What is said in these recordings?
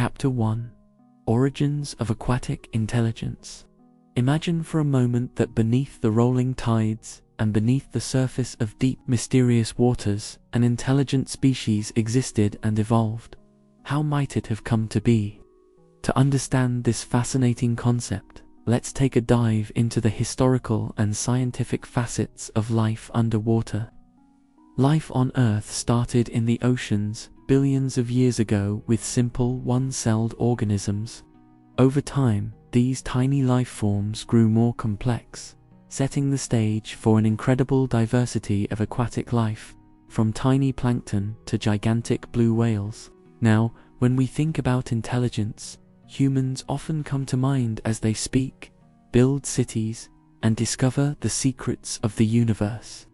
Chapter 1: Origins of Aquatic Intelligence. Imagine for a moment that beneath the rolling tides and beneath the surface of deep, mysterious waters, an intelligent species existed and evolved. How might it have come to be? To understand this fascinating concept, let's take a dive into the historical and scientific facets of life underwater. Life on Earth started in the oceans billions of years ago with simple, one-celled organisms. Over time, these tiny life forms grew more complex, setting the stage for an incredible diversity of aquatic life, from tiny plankton to gigantic blue whales. Now, when we think about intelligence, humans often come to mind as they speak, build cities, and discover the secrets of the universe.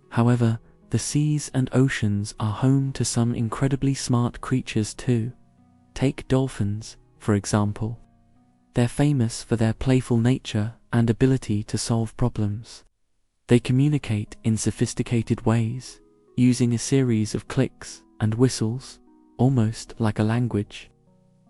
However, the seas and oceans are home to some incredibly smart creatures too. Take dolphins, for example. They're famous for their playful nature and ability to solve problems. They communicate in sophisticated ways, using a series of clicks and whistles, almost like a language.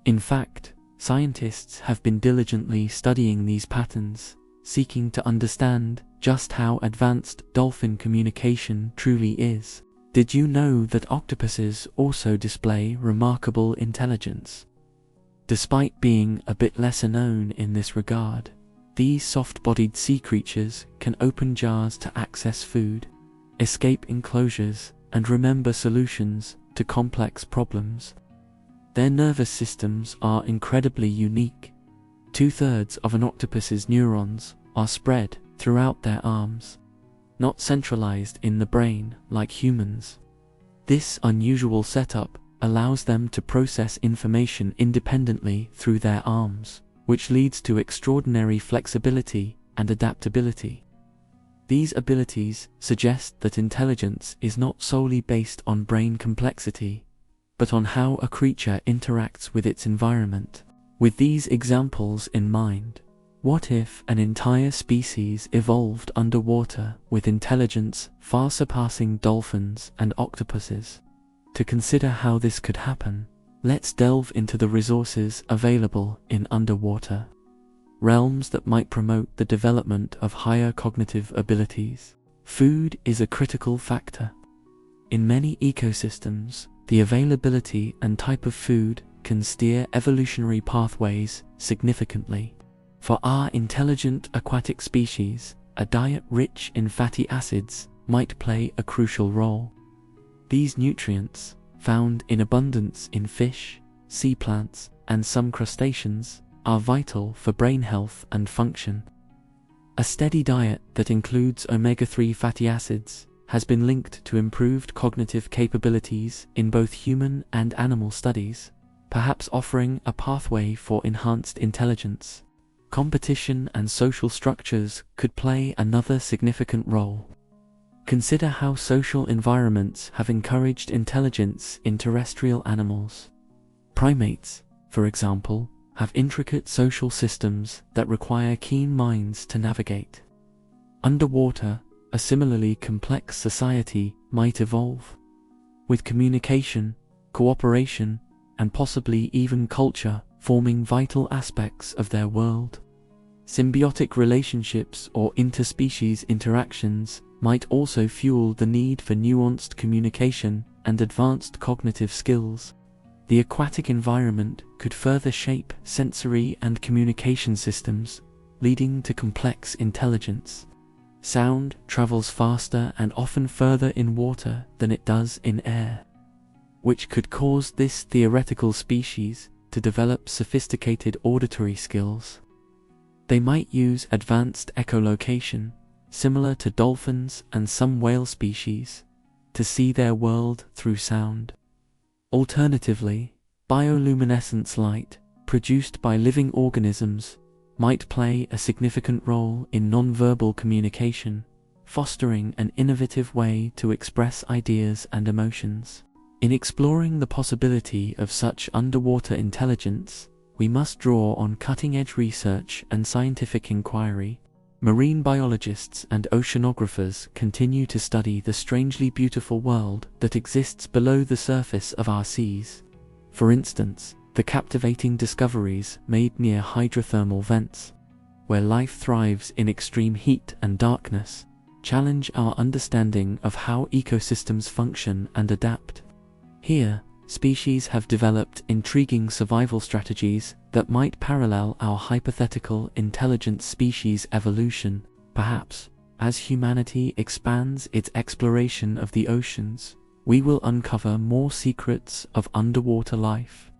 In fact, scientists have been diligently studying these patterns, seeking to understand just how advanced dolphin communication truly is. Did you know that octopuses also display remarkable intelligence? Despite being a bit lesser known in this regard, these soft-bodied sea creatures can open jars to access food, escape enclosures, and remember solutions to complex problems. Their nervous systems are incredibly unique. 2/3 of an octopus's neurons are spread throughout their arms, not centralized in the brain like humans. This unusual setup allows them to process information independently through their arms, which leads to extraordinary flexibility and adaptability. These abilities suggest that intelligence is not solely based on brain complexity, but on how a creature interacts with its environment. With these examples in mind, what if an entire species evolved underwater with intelligence far surpassing dolphins and octopuses? To consider how this could happen, let's delve into the resources available in underwater realms that might promote the development of higher cognitive abilities. Food is a critical factor. In many ecosystems, the availability and type of food can steer evolutionary pathways significantly. For our intelligent aquatic species, a diet rich in fatty acids might play a crucial role. These nutrients, found in abundance in fish, sea plants, and some crustaceans, are vital for brain health and function. A steady diet that includes omega-3 fatty acids has been linked to improved cognitive capabilities in both human and animal studies, perhaps offering a pathway for enhanced intelligence. Competition and social structures could play another significant role. Consider how social environments have encouraged intelligence in terrestrial animals. Primates, for example, have intricate social systems that require keen minds to navigate. Underwater, a similarly complex society might evolve, with communication, cooperation, and possibly even culture forming vital aspects of their world. Symbiotic relationships or interspecies interactions might also fuel the need for nuanced communication and advanced cognitive skills. The aquatic environment could further shape sensory and communication systems, leading to complex intelligence. Sound travels faster and often further in water than it does in air, which could cause this theoretical species to develop sophisticated auditory skills. They might use advanced echolocation, similar to dolphins and some whale species, to see their world through sound. Alternatively, bioluminescence light, produced by living organisms, might play a significant role in nonverbal communication, fostering an innovative way to express ideas and emotions. In exploring the possibility of such underwater intelligence, we must draw on cutting-edge research and scientific inquiry. Marine biologists and oceanographers continue to study the strangely beautiful world that exists below the surface of our seas. For instance, The captivating discoveries made near hydrothermal vents, where life thrives in extreme heat and darkness, challenge our understanding of how ecosystems function and adapt. Here, species have developed intriguing survival strategies that might parallel our hypothetical intelligent species evolution. Perhaps, as humanity expands its exploration of the oceans, we will uncover more secrets of underwater life.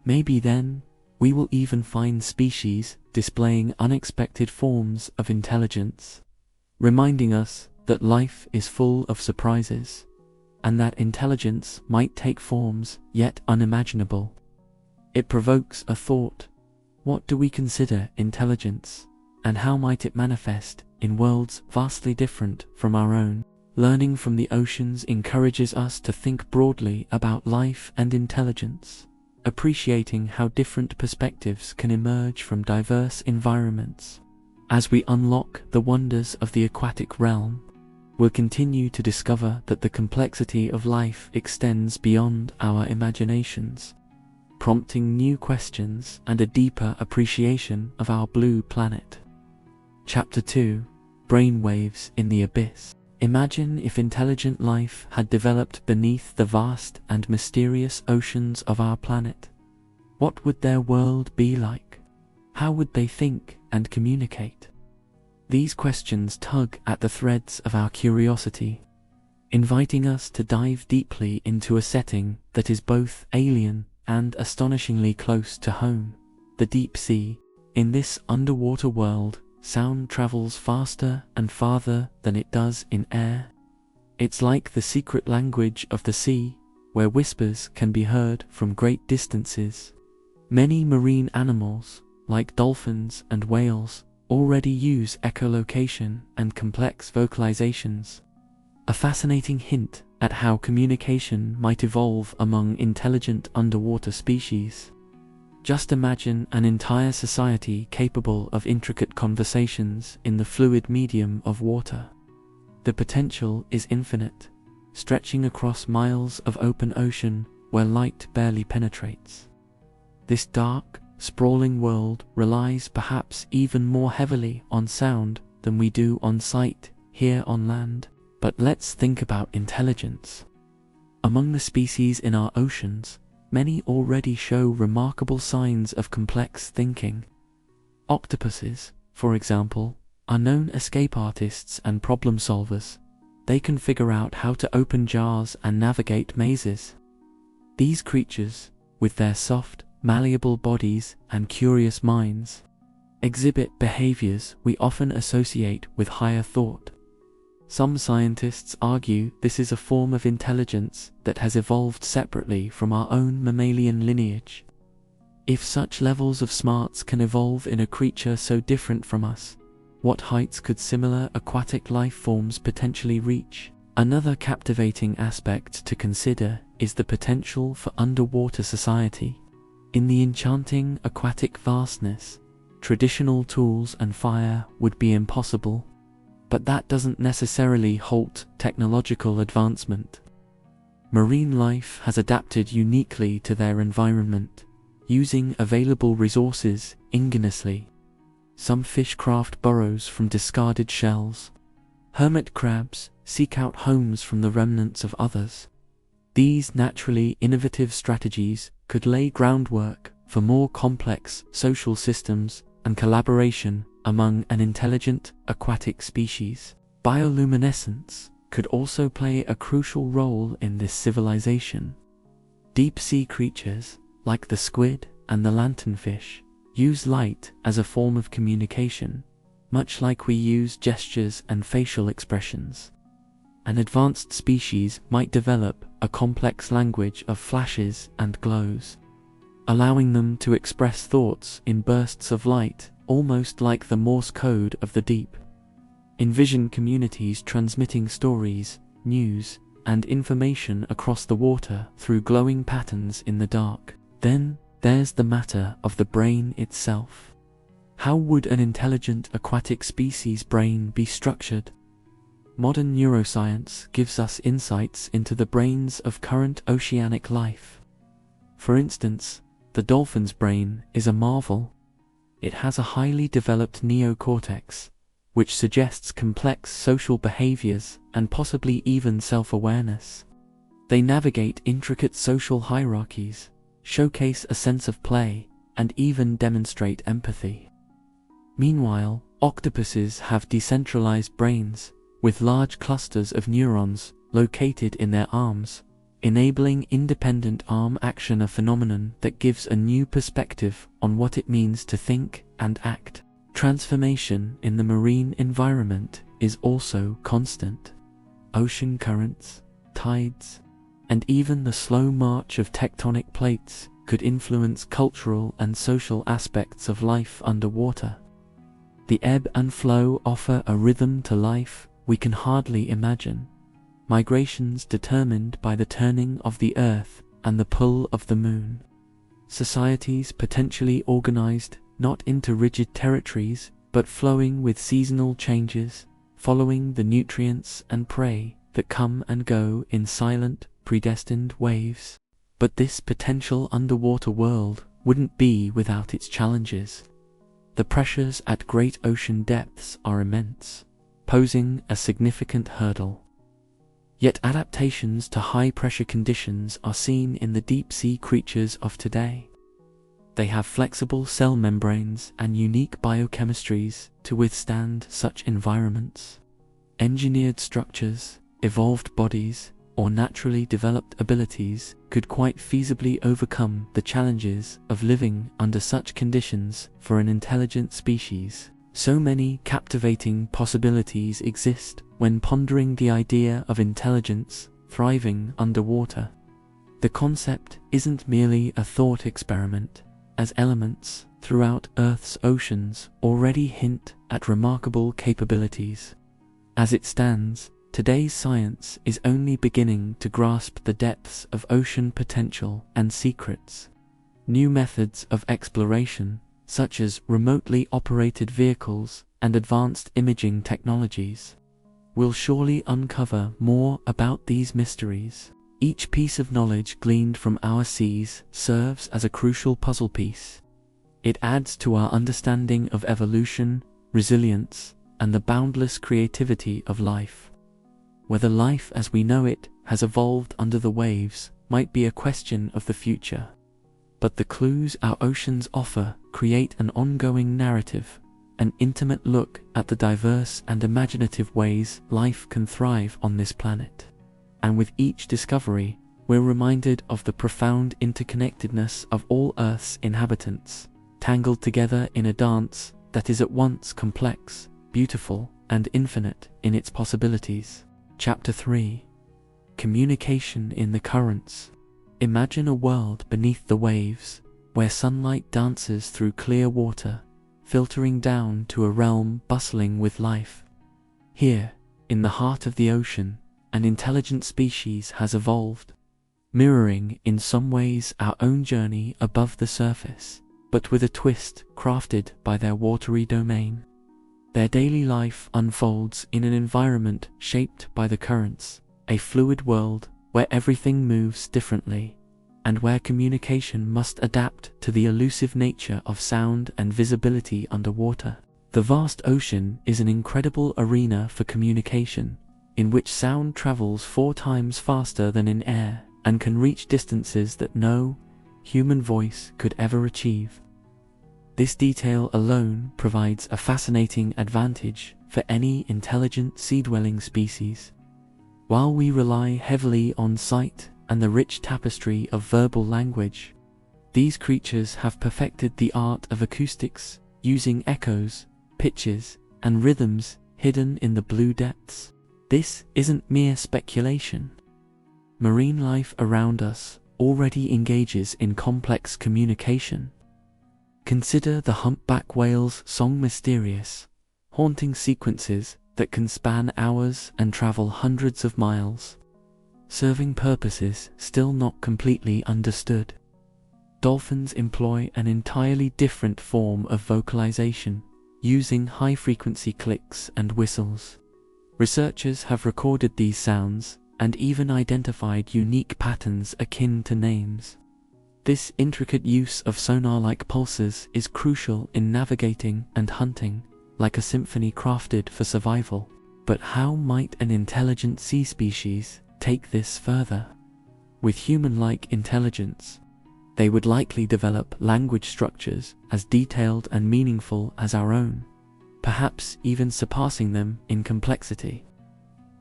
Maybe then, we will even find species displaying unexpected forms of intelligence, reminding us that life is full of surprises, and that intelligence might take forms yet unimaginable. It provokes a thought. What do we consider intelligence, and how might it manifest in worlds vastly different from our own? Learning from the oceans encourages us to think broadly about life and intelligence, appreciating how different perspectives can emerge from diverse environments. As we unlock the wonders of the aquatic realm, we'll continue to discover that the complexity of life extends beyond our imaginations, prompting new questions and a deeper appreciation of our blue planet. Chapter 2: Brainwaves in the Abyss. Imagine if intelligent life had developed beneath the vast and mysterious oceans of our planet. What would their world be like? How would they think and communicate? These questions tug at the threads of our curiosity, inviting us to dive deeply into a setting that is both alien and astonishingly close to home: the deep sea. In this underwater world, sound travels faster and farther than it does in air. It's like the secret language of the sea, where whispers can be heard from great distances. Many marine animals, like dolphins and whales, already use echolocation and complex vocalizations, a fascinating hint at how communication might evolve among intelligent underwater species. Just imagine an entire society capable of intricate conversations in the fluid medium of water. The potential is infinite, stretching across miles of open ocean where light barely penetrates. This dark, sprawling world relies perhaps even more heavily on sound than we do on sight here on land. But let's think about intelligence. Among the species in our oceans, many already show remarkable signs of complex thinking. Octopuses, for example, are known escape artists and problem solvers. They can figure out how to open jars and navigate mazes. These creatures, with their soft, malleable bodies and curious minds, exhibit behaviors we often associate with higher thought. Some scientists argue this is a form of intelligence that has evolved separately from our own mammalian lineage. If such levels of smarts can evolve in a creature so different from us, what heights could similar aquatic life forms potentially reach? Another captivating aspect to consider is the potential for underwater society. In the enchanting aquatic vastness, traditional tools and fire would be impossible. But that doesn't necessarily halt technological advancement. Marine life has adapted uniquely to their environment, using available resources ingeniously. Some fish craft burrows from discarded shells. Hermit crabs seek out homes from the remnants of others. These naturally innovative strategies could lay groundwork for more complex social systems and collaboration among an intelligent aquatic species. Bioluminescence could also play a crucial role in this civilization. Deep-sea creatures, like the squid and the lanternfish, use light as a form of communication, much like we use gestures and facial expressions. An advanced species might develop a complex language of flashes and glows, allowing them to express thoughts in bursts of light, almost like the Morse code of the deep. Envision communities transmitting stories, news, and information across the water through glowing patterns in the dark. Then, there's the matter of the brain itself. How would an intelligent aquatic species' brain be structured? Modern neuroscience gives us insights into the brains of current oceanic life. For instance, the The dolphin's brain is a marvel. It has a highly developed neocortex, which suggests complex social behaviors and possibly even self-awareness. They navigate intricate social hierarchies, showcase a sense of play, and even demonstrate empathy. Meanwhile, octopuses have decentralized brains, with large clusters of neurons located in their arms, enabling independent arm action, a phenomenon that gives a new perspective on what it means to think and act. Transformation in the marine environment is also constant. Ocean currents, tides, and even the slow march of tectonic plates could influence cultural and social aspects of life underwater. The ebb and flow offer a rhythm to life we can hardly imagine. Migrations determined by the turning of the Earth and the pull of the Moon. Societies potentially organized not into rigid territories, but flowing with seasonal changes, following the nutrients and prey that come and go in silent, predestined waves. But this potential underwater world wouldn't be without its challenges. The pressures at great ocean depths are immense, posing a significant hurdle. Yet adaptations to high-pressure conditions are seen in the deep-sea creatures of today. They have flexible cell membranes and unique biochemistries to withstand such environments. Engineered structures, evolved bodies, or naturally developed abilities could quite feasibly overcome the challenges of living under such conditions for an intelligent species. So many captivating possibilities exist when pondering the idea of intelligence thriving underwater. The concept isn't merely a thought experiment, as elements throughout Earth's oceans already hint at remarkable capabilities. As it stands, today's science is only beginning to grasp the depths of ocean potential and secrets. New methods of exploration, such as remotely operated vehicles and advanced imaging technologies, will surely uncover more about these mysteries. Each piece of knowledge gleaned from our seas serves as a crucial puzzle piece. It adds to our understanding of evolution, resilience, and the boundless creativity of life. Whether life as we know it has evolved under the waves might be a question of the future. But the clues our oceans offer create an ongoing narrative, an intimate look at the diverse and imaginative ways life can thrive on this planet. And with each discovery, we're reminded of the profound interconnectedness of all Earth's inhabitants, tangled together in a dance that is at once complex, beautiful, and infinite in its possibilities. Chapter 3. Communication in the Currents. Imagine a world beneath the waves, where sunlight dances through clear water, filtering down to a realm bustling with life. Here, in the heart of the ocean, an intelligent species has evolved, mirroring in some ways our own journey above the surface, but with a twist crafted by their watery domain. Their daily life unfolds in an environment shaped by the currents, a fluid world where everything moves differently, and where communication must adapt to the elusive nature of sound and visibility underwater. The vast ocean is an incredible arena for communication, in which sound travels 4 times faster than in air and can reach distances that no human voice could ever achieve. This detail alone provides a fascinating advantage for any intelligent sea-dwelling species. While we rely heavily on sight and the rich tapestry of verbal language, these creatures have perfected the art of acoustics, using echoes, pitches, and rhythms hidden in the blue depths. This isn't mere speculation. Marine life around us already engages in complex communication. Consider the humpback whale's song, mysterious, haunting sequences that can span hours and travel hundreds of miles, serving purposes still not completely understood. Dolphins employ an entirely different form of vocalization, using high-frequency clicks and whistles. Researchers have recorded these sounds and even identified unique patterns akin to names. This intricate use of sonar-like pulses is crucial in navigating and hunting, like a symphony crafted for survival. But how might an intelligent sea species take this further? With human-like intelligence, they would likely develop language structures as detailed and meaningful as our own, perhaps even surpassing them in complexity.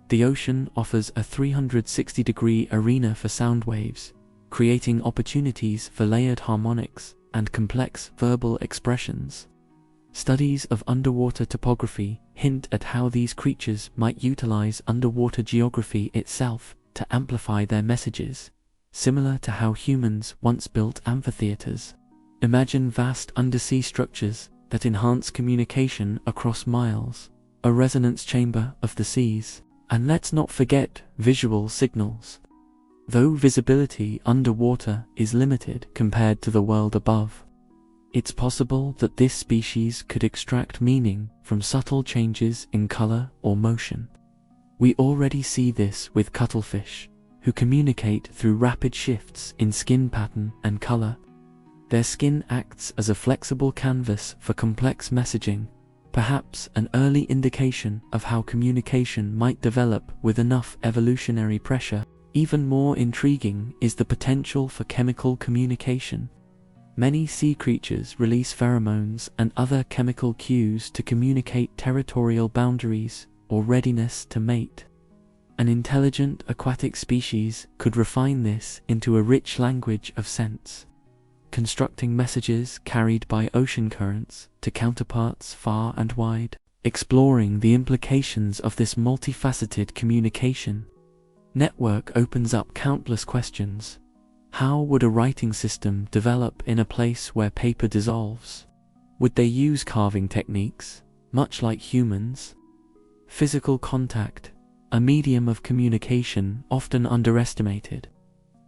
The ocean offers a 360-degree arena for sound waves, creating opportunities for layered harmonics and complex verbal expressions. Studies of underwater topography hint at how these creatures might utilize underwater geography itself to amplify their messages, similar to how humans once built amphitheaters. Imagine vast undersea structures that enhance communication across miles, a resonance chamber of the seas, and let's not forget visual signals. Though visibility underwater is limited compared to the world above, it's possible that this species could extract meaning from subtle changes in color or motion. We already see this with cuttlefish, who communicate through rapid shifts in skin pattern and color. Their skin acts as a flexible canvas for complex messaging, perhaps an early indication of how communication might develop with enough evolutionary pressure. Even more intriguing is the potential for chemical communication. Many sea creatures release pheromones and other chemical cues to communicate territorial boundaries or readiness to mate. An intelligent aquatic species could refine this into a rich language of sense, constructing messages carried by ocean currents to counterparts far and wide. Exploring the implications of this multifaceted communication network opens up countless questions. How would a writing system develop in a place where paper dissolves? Would they use carving techniques, much like humans? Physical contact, a medium of communication often underestimated,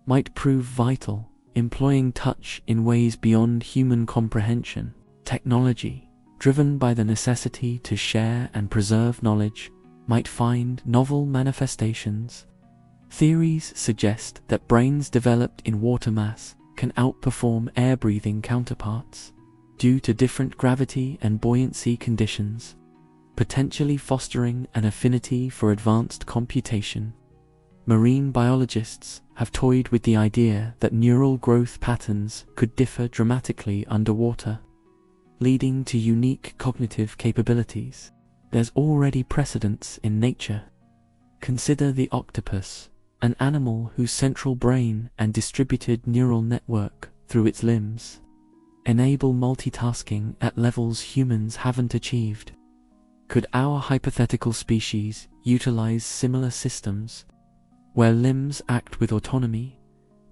might prove vital, employing touch in ways beyond human comprehension. Technology, driven by the necessity to share and preserve knowledge, might find novel manifestations. Theories suggest that brains developed in water mass can outperform air-breathing counterparts due to different gravity and buoyancy conditions, potentially fostering an affinity for advanced computation. Marine biologists have toyed with the idea that neural growth patterns could differ dramatically underwater, leading to unique cognitive capabilities. There's already precedence in nature. Consider the octopus, an animal whose central brain and distributed neural network through its limbs enable multitasking at levels humans haven't achieved. Could our hypothetical species utilize similar systems, where limbs act with autonomy,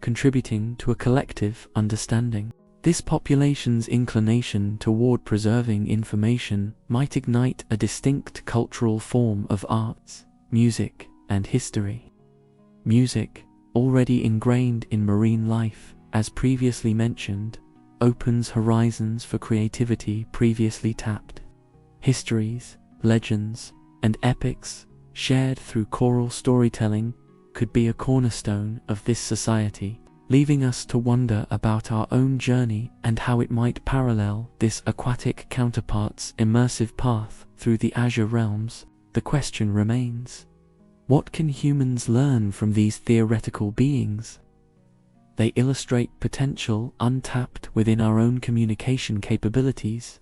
contributing to a collective understanding? This population's inclination toward preserving information might ignite a distinct cultural form of arts, music, and history. Music, already ingrained in marine life, as previously mentioned, opens horizons for creativity previously tapped. Histories, legends, and epics, shared through choral storytelling, could be a cornerstone of this society, leaving us to wonder about our own journey and how it might parallel this aquatic counterpart's immersive path through the azure realms. The question remains: what can humans learn from these theoretical beings? They illustrate potential untapped within our own communication capabilities.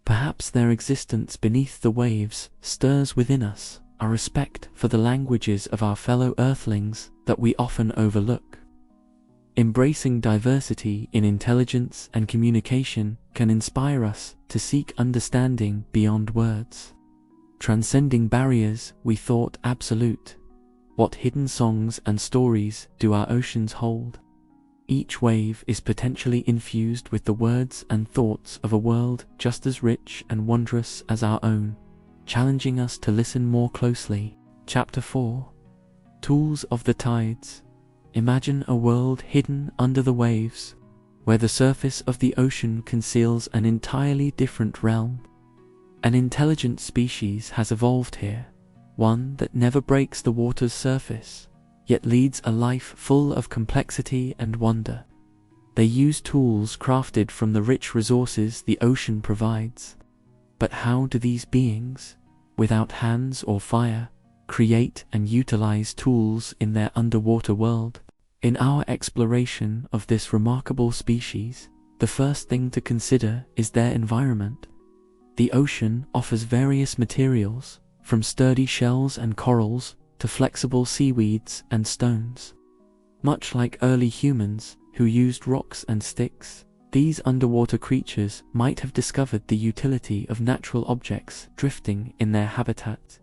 Perhaps their existence beneath the waves stirs within us a respect for the languages of our fellow earthlings that we often overlook. Embracing diversity in intelligence and communication can inspire us to seek understanding beyond words, transcending barriers we thought absolute. What hidden songs and stories do our oceans hold? Each wave is potentially infused with the words and thoughts of a world just as rich and wondrous as our own, challenging us to listen more closely. Chapter 4: Tools of the Tides. Imagine a world hidden under the waves, where the surface of the ocean conceals an entirely different realm. An intelligent species has evolved here, one that never breaks the water's surface, yet leads a life full of complexity and wonder. They use tools crafted from the rich resources the ocean provides. But how do these beings, without hands or fire, create and utilize tools in their underwater world? In our exploration of this remarkable species, the first thing to consider is their environment. The ocean offers various materials, from sturdy shells and corals to flexible seaweeds and stones. Much like early humans who used rocks and sticks, these underwater creatures might have discovered the utility of natural objects drifting in their habitat.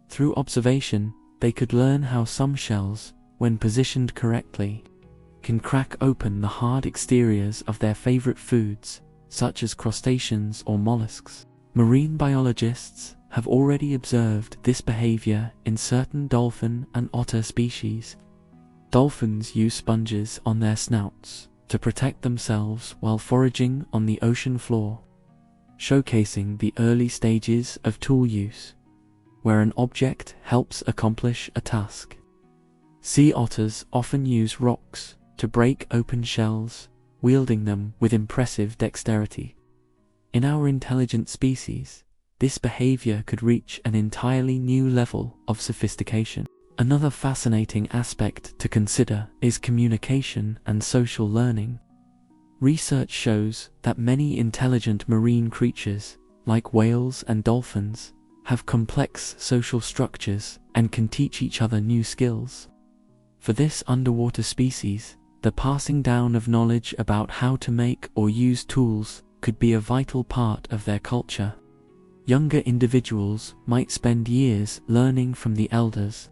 Through observation, they could learn how some shells, when positioned correctly, can crack open the hard exteriors of their favorite foods, such as crustaceans or mollusks. Marine biologists have already observed this behavior in certain dolphin and otter species. Dolphins use sponges on their snouts to protect themselves while foraging on the ocean floor, showcasing the early stages of tool use, where an object helps accomplish a task. Sea otters often use rocks to break open shells, wielding them with impressive dexterity. In our intelligent species, this behavior could reach an entirely new level of sophistication. Another fascinating aspect to consider is communication and social learning. Research shows that many intelligent marine creatures, like whales and dolphins, have complex social structures and can teach each other new skills. For this underwater species, the passing down of knowledge about how to make or use tools could be a vital part of their culture. Younger individuals might spend years learning from the elders,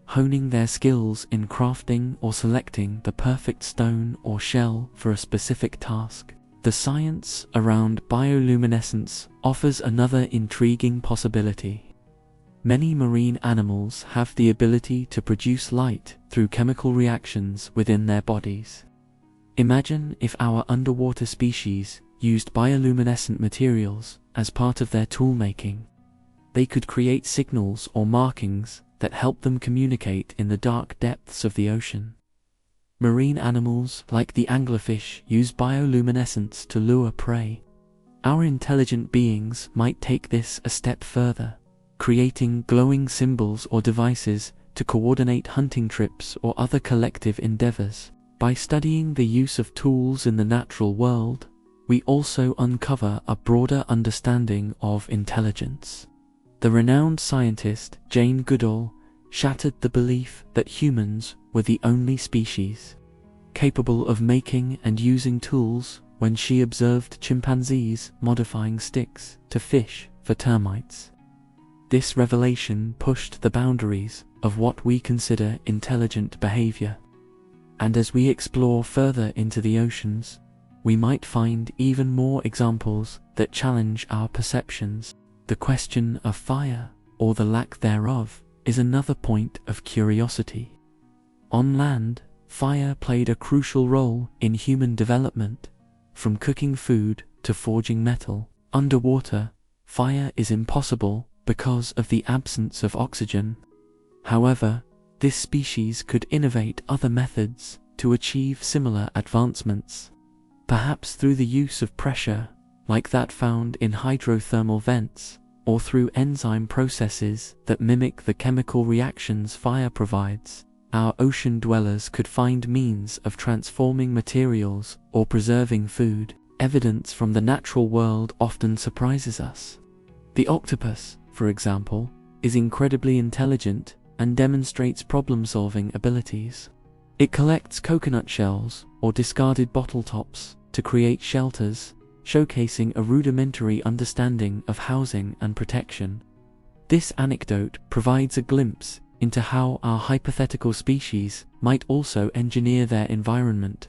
honing their skills in crafting or selecting the perfect stone or shell for a specific task. The science around bioluminescence offers another intriguing possibility. Many marine animals have the ability to produce light through chemical reactions within their bodies. Imagine if our underwater species used bioluminescent materials as part of their tool-making. They could create signals or markings that help them communicate in the dark depths of the ocean. Marine animals like the anglerfish use bioluminescence to lure prey. Our intelligent beings might take this a step further, creating glowing symbols or devices to coordinate hunting trips or other collective endeavors. By studying the use of tools in the natural world, we also uncover a broader understanding of intelligence. The renowned scientist Jane Goodall shattered the belief that humans were the only species capable of making and using tools when she observed chimpanzees modifying sticks to fish for termites. This revelation pushed the boundaries of what we consider intelligent behavior. And as we explore further into the oceans, we might find even more examples that challenge our perceptions. The question of fire, or the lack thereof, is another point of curiosity. On land, fire played a crucial role in human development, from cooking food to forging metal. Underwater, fire is impossible because of the absence of oxygen. However, this species could innovate other methods to achieve similar advancements, perhaps through the use of pressure, like that found in hydrothermal vents, or through enzyme processes that mimic the chemical reactions fire provides. Our ocean dwellers could find means of transforming materials or preserving food. Evidence from the natural world often surprises us. The octopus, for example, is incredibly intelligent and demonstrates problem-solving abilities. It collects coconut shells or discarded bottle tops to create shelters, showcasing a rudimentary understanding of housing and protection. This anecdote provides a glimpse into how our hypothetical species might also engineer their environment,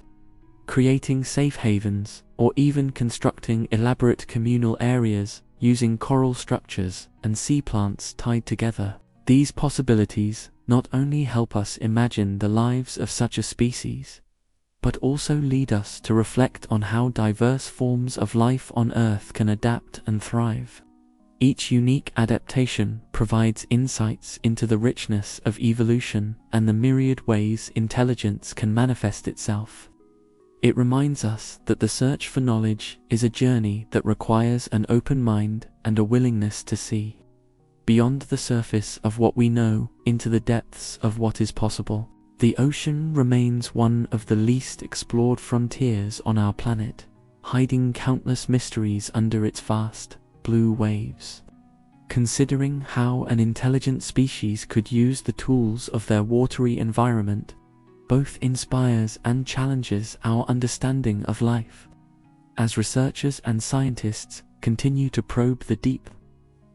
creating safe havens or even constructing elaborate communal areas using coral structures and sea plants tied together. These possibilities not only help us imagine the lives of such a species, but also lead us to reflect on how diverse forms of life on Earth can adapt and thrive. Each unique adaptation provides insights into the richness of evolution and the myriad ways intelligence can manifest itself. It reminds us that the search for knowledge is a journey that requires an open mind and a willingness to see beyond the surface of what we know into the depths of what is possible. The ocean remains one of the least explored frontiers on our planet, hiding countless mysteries under its vast, blue waves. Considering how an intelligent species could use the tools of their watery environment both inspires and challenges our understanding of life. As researchers and scientists continue to probe the deep,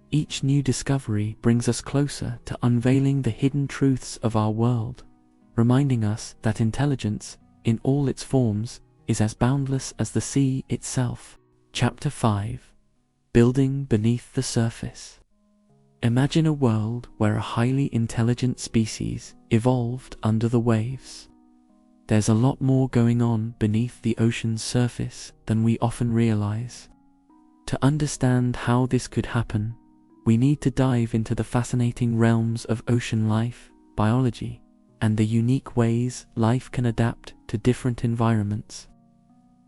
each new discovery brings us closer to unveiling the hidden truths of our world, reminding us that intelligence, in all its forms, is as boundless as the sea itself. Chapter 5: Building Beneath the Surface. Imagine a world where a highly intelligent species evolved under the waves. There's a lot more going on beneath the ocean's surface than we often realize. To understand how this could happen, we need to dive into the fascinating realms of ocean life, biology, and the unique ways life can adapt to different environments.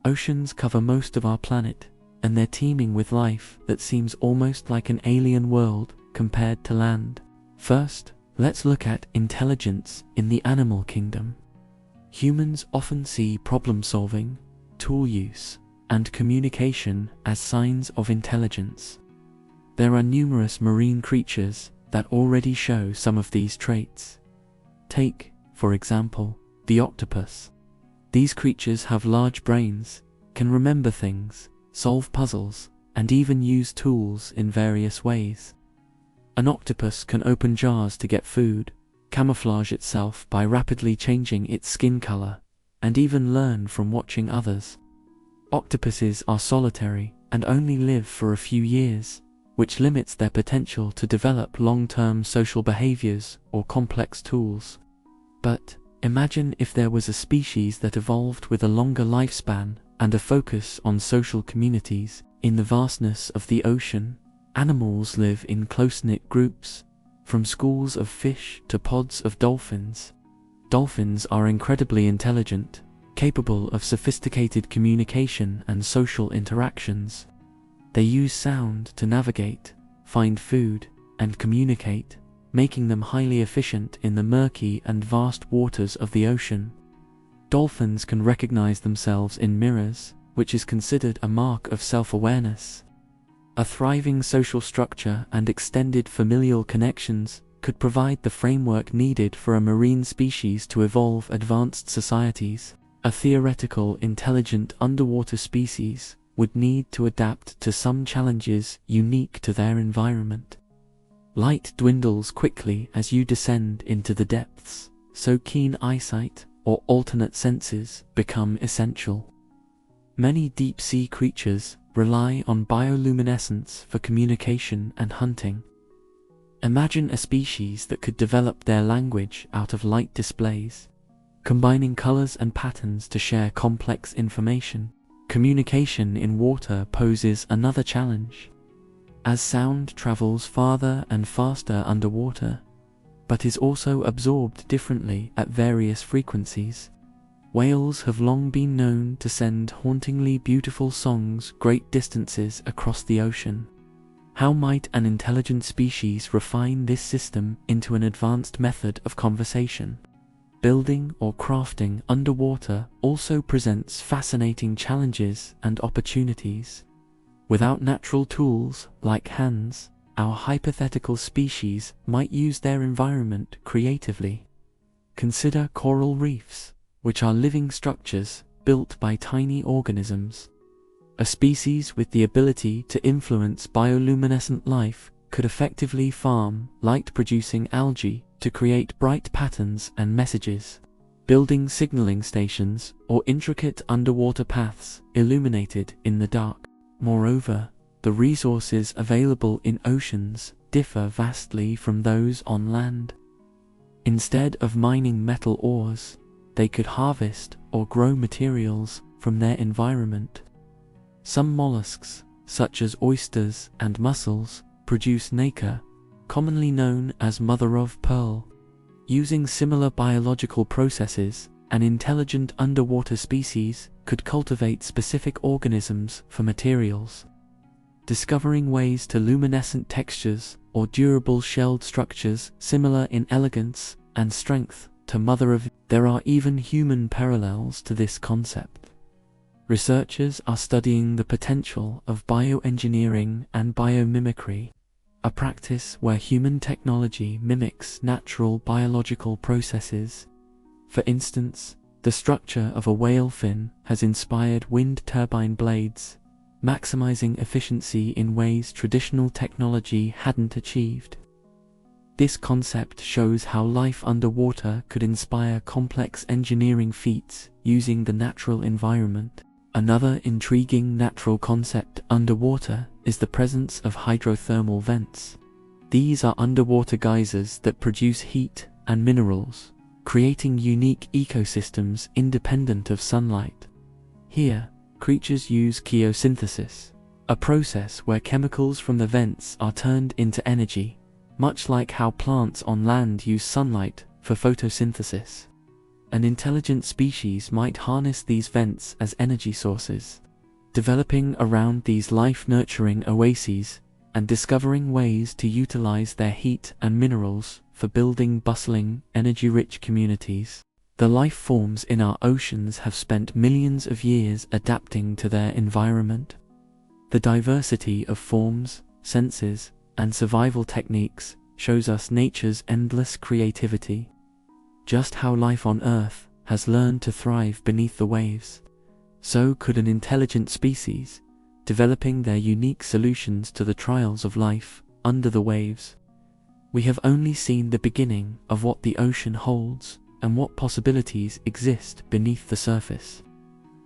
Oceans cover most of our planet, and they're teeming with life that seems almost like an alien world compared to land. First, let's look at intelligence in the animal kingdom. Humans often see problem-solving, tool use, and communication as signs of intelligence. There are numerous marine creatures that already show some of these traits. Take, for example, the octopus. These creatures have large brains, can remember things, solve puzzles, and even use tools in various ways. An octopus can open jars to get food, camouflage itself by rapidly changing its skin color, and even learn from watching others. Octopuses are solitary and only live for a few years, which limits their potential to develop long-term social behaviors or complex tools. But imagine if there was a species that evolved with a longer lifespan and a focus on social communities. In the vastness of the ocean, animals live in close-knit groups, from schools of fish to pods of dolphins. Dolphins are incredibly intelligent, capable of sophisticated communication and social interactions. They use sound to navigate, find food, and communicate, making them highly efficient in the murky and vast waters of the ocean. Dolphins can recognize themselves in mirrors, which is considered a mark of self-awareness. A thriving social structure and extended familial connections could provide the framework needed for a marine species to evolve advanced societies. A theoretical intelligent underwater species would need to adapt to some challenges unique to their environment. Light dwindles quickly as you descend into the depths, so keen eyesight or alternate senses become essential. Many deep-sea creatures rely on bioluminescence for communication and hunting. Imagine a species that could develop their language out of light displays, combining colors and patterns to share complex information. Communication in water poses another challenge, as sound travels farther and faster underwater, but is also absorbed differently at various frequencies. Whales have long been known to send hauntingly beautiful songs great distances across the ocean. How might an intelligent species refine this system into an advanced method of conversation? Building or crafting underwater also presents fascinating challenges and opportunities. Without natural tools like hands, our hypothetical species might use their environment creatively. Consider coral reefs, which are living structures built by tiny organisms. A species with the ability to influence bioluminescent life could effectively farm light-producing algae to create bright patterns and messages, building signaling stations or intricate underwater paths illuminated in the dark. Moreover, the resources available in oceans differ vastly from those on land. Instead of mining metal ores, they could harvest or grow materials from their environment. Some mollusks, such as oysters and mussels, produce nacre, commonly known as mother of pearl. Using similar biological processes, an intelligent underwater species could cultivate specific organisms for materials, discovering ways to luminescent textures or durable shelled structures similar in elegance and strength to Mother of. There are even human parallels to this concept. Researchers are studying the potential of bioengineering and biomimicry, a practice where human technology mimics natural biological processes. For instance, the structure of a whale fin has inspired wind turbine blades, maximizing efficiency in ways traditional technology hadn't achieved. This concept shows how life underwater could inspire complex engineering feats using the natural environment. Another intriguing natural concept underwater is the presence of hydrothermal vents. These are underwater geysers that produce heat and minerals, creating unique ecosystems independent of sunlight. Here, creatures use chemosynthesis, a process where chemicals from the vents are turned into energy, much like how plants on land use sunlight for photosynthesis. An intelligent species might harness these vents as energy sources, developing around these life-nurturing oases and discovering ways to utilize their heat and minerals for building bustling, energy-rich communities. The life forms in our oceans have spent millions of years adapting to their environment. The diversity of forms, senses, and survival techniques shows us nature's endless creativity. Just how life on Earth has learned to thrive beneath the waves, so could an intelligent species, developing their unique solutions to the trials of life under the waves. We have only seen the beginning of what the ocean holds and what possibilities exist beneath the surface.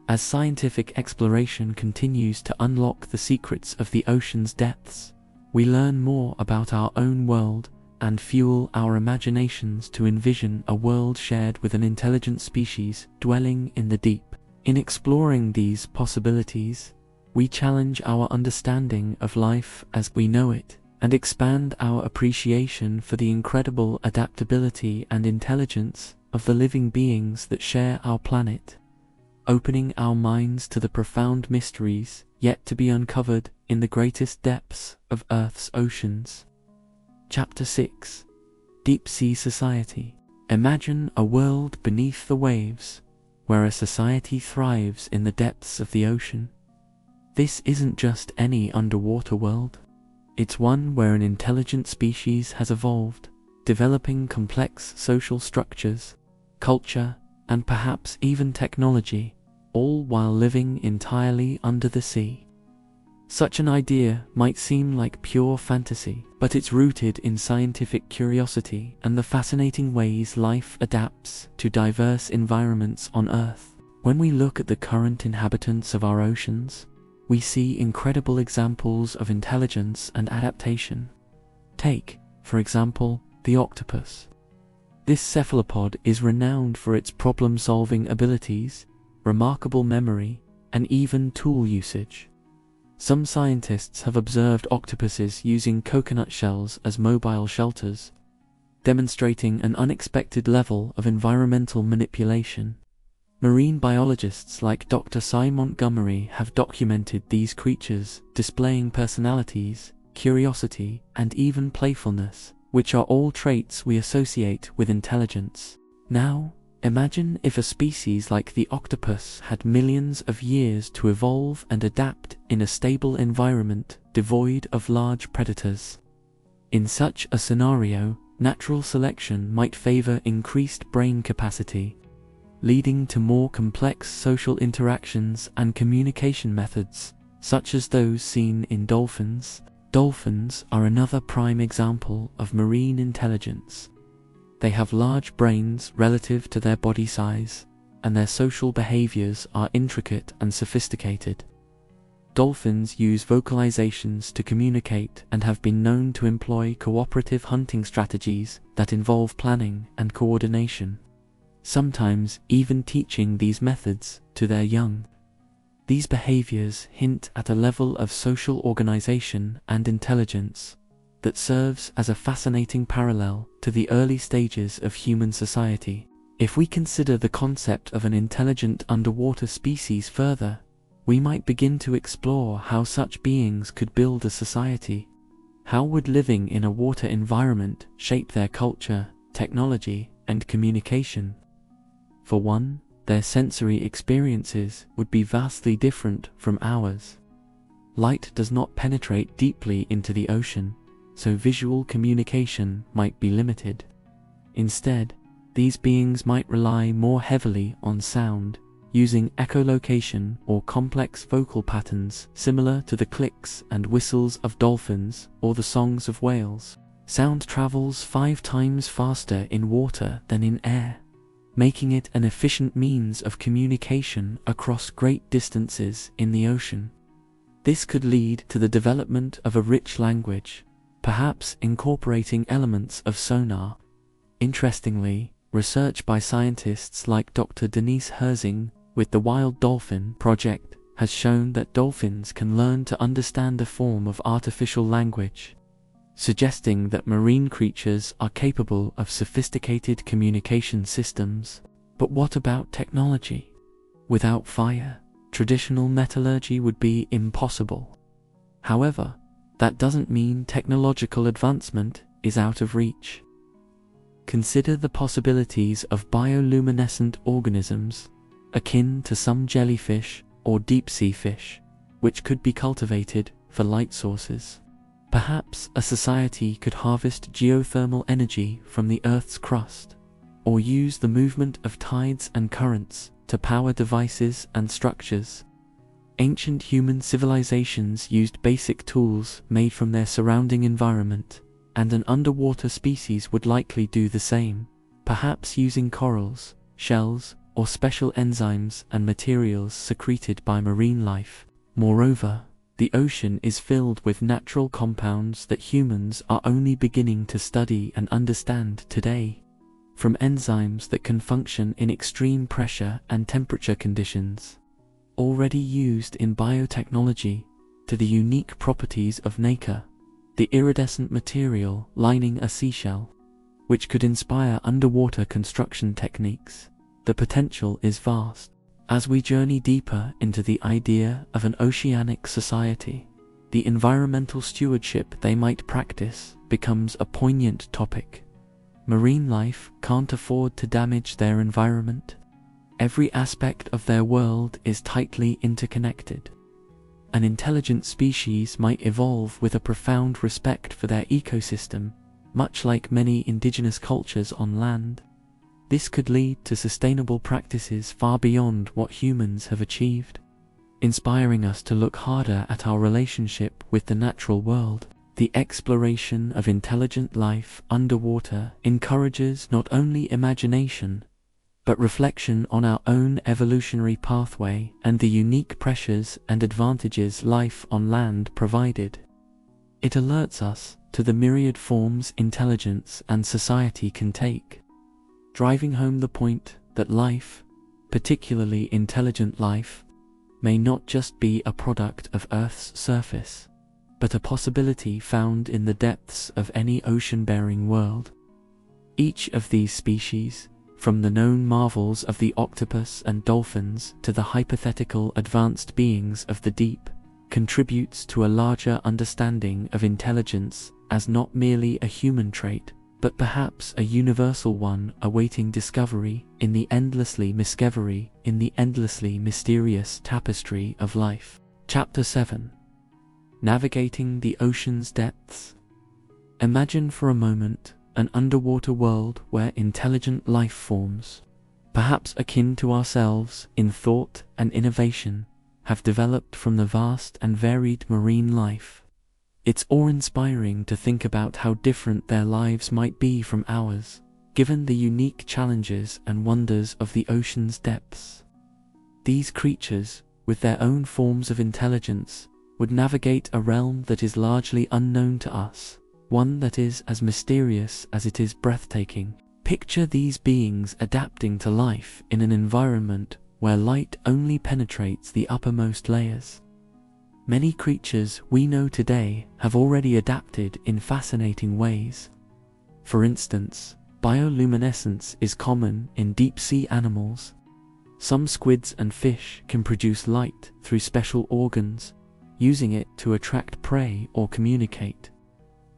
As scientific exploration continues to unlock the secrets of the ocean's depths, we learn more about our own world and fuel our imaginations to envision a world shared with an intelligent species dwelling in the deep. In exploring these possibilities, we challenge our understanding of life as we know it, and expand our appreciation for the incredible adaptability and intelligence of the living beings that share our planet, opening our minds to the profound mysteries yet to be uncovered in the greatest depths of Earth's oceans. Chapter 6: Deep Sea Society. Imagine a world beneath the waves, where a society thrives in the depths of the ocean. This isn't just any underwater world. It's one where an intelligent species has evolved, developing complex social structures, culture, and perhaps even technology, all while living entirely under the sea. Such an idea might seem like pure fantasy, but it's rooted in scientific curiosity and the fascinating ways life adapts to diverse environments on Earth. When we look at the current inhabitants of our oceans, we see incredible examples of intelligence and adaptation. Take, for example, the octopus. This cephalopod is renowned for its problem-solving abilities, remarkable memory, and even tool usage. Some scientists have observed octopuses using coconut shells as mobile shelters, demonstrating an unexpected level of environmental manipulation. Marine biologists like Dr. Cy Montgomery have documented these creatures displaying personalities, curiosity, and even playfulness, which are all traits we associate with intelligence. Now, imagine if a species like the octopus had millions of years to evolve and adapt in a stable environment devoid of large predators. In such a scenario, natural selection might favor increased brain capacity, leading to more complex social interactions and communication methods, such as those seen in dolphins. Dolphins are another prime example of marine intelligence. They have large brains relative to their body size, and their social behaviors are intricate and sophisticated. Dolphins use vocalizations to communicate and have been known to employ cooperative hunting strategies that involve planning and coordination, sometimes even teaching these methods to their young. These behaviors hint at a level of social organization and intelligence that serves as a fascinating parallel to the early stages of human society. If we consider the concept of an intelligent underwater species further, we might begin to explore how such beings could build a society. How would living in a water environment shape their culture, technology, and communication? For one, their sensory experiences would be vastly different from ours. Light does not penetrate deeply into the ocean, so visual communication might be limited. Instead, these beings might rely more heavily on sound, using echolocation or complex vocal patterns similar to the clicks and whistles of dolphins or the songs of whales. Sound travels 5 times faster in water than in air, making it an efficient means of communication across great distances in the ocean. This could lead to the development of a rich language, perhaps incorporating elements of sonar. Interestingly, research by scientists like Dr. Denise Herzing with the Wild Dolphin Project has shown that dolphins can learn to understand a form of artificial language, suggesting that marine creatures are capable of sophisticated communication systems. But what about technology? Without fire, traditional metallurgy would be impossible. However, that doesn't mean technological advancement is out of reach. Consider the possibilities of bioluminescent organisms, akin to some jellyfish or deep-sea fish, which could be cultivated for light sources. Perhaps a society could harvest geothermal energy from the Earth's crust, or use the movement of tides and currents to power devices and structures. Ancient human civilizations used basic tools made from their surrounding environment, and an underwater species would likely do the same, perhaps using corals, shells, or special enzymes and materials secreted by marine life. Moreover, the ocean is filled with natural compounds that humans are only beginning to study and understand today. From enzymes that can function in extreme pressure and temperature conditions, already used in biotechnology, to the unique properties of nacre, the iridescent material lining a seashell, which could inspire underwater construction techniques. The potential is vast. As we journey deeper into the idea of an oceanic society, the environmental stewardship they might practice becomes a poignant topic. Marine life can't afford to damage their environment. Every aspect of their world is tightly interconnected. An intelligent species might evolve with a profound respect for their ecosystem, much like many indigenous cultures on land. This could lead to sustainable practices far beyond what humans have achieved, inspiring us to look harder at our relationship with the natural world. The exploration of intelligent life underwater encourages not only imagination, but reflection on our own evolutionary pathway and the unique pressures and advantages life on land provided. It alerts us to the myriad forms intelligence and society can take, driving home the point that life, particularly intelligent life, may not just be a product of Earth's surface, but a possibility found in the depths of any ocean-bearing world. Each of these species, from the known marvels of the octopus and dolphins to the hypothetical advanced beings of the deep, contributes to a larger understanding of intelligence as not merely a human trait, but perhaps a universal one awaiting discovery in the endlessly mysterious tapestry of life. Chapter 7. Navigating the ocean's depths. Imagine for a moment an underwater world where intelligent life forms, perhaps akin to ourselves in thought and innovation, have developed from the vast and varied marine life. It's awe-inspiring to think about how different their lives might be from ours, given the unique challenges and wonders of the ocean's depths. These creatures, with their own forms of intelligence, would navigate a realm that is largely unknown to us, one that is as mysterious as it is breathtaking. Picture these beings adapting to life in an environment where light only penetrates the uppermost layers. Many creatures we know today have already adapted in fascinating ways. For instance, Bioluminescence is common in deep-sea animals. Some squids and fish can produce light through special organs, using it to attract prey or communicate.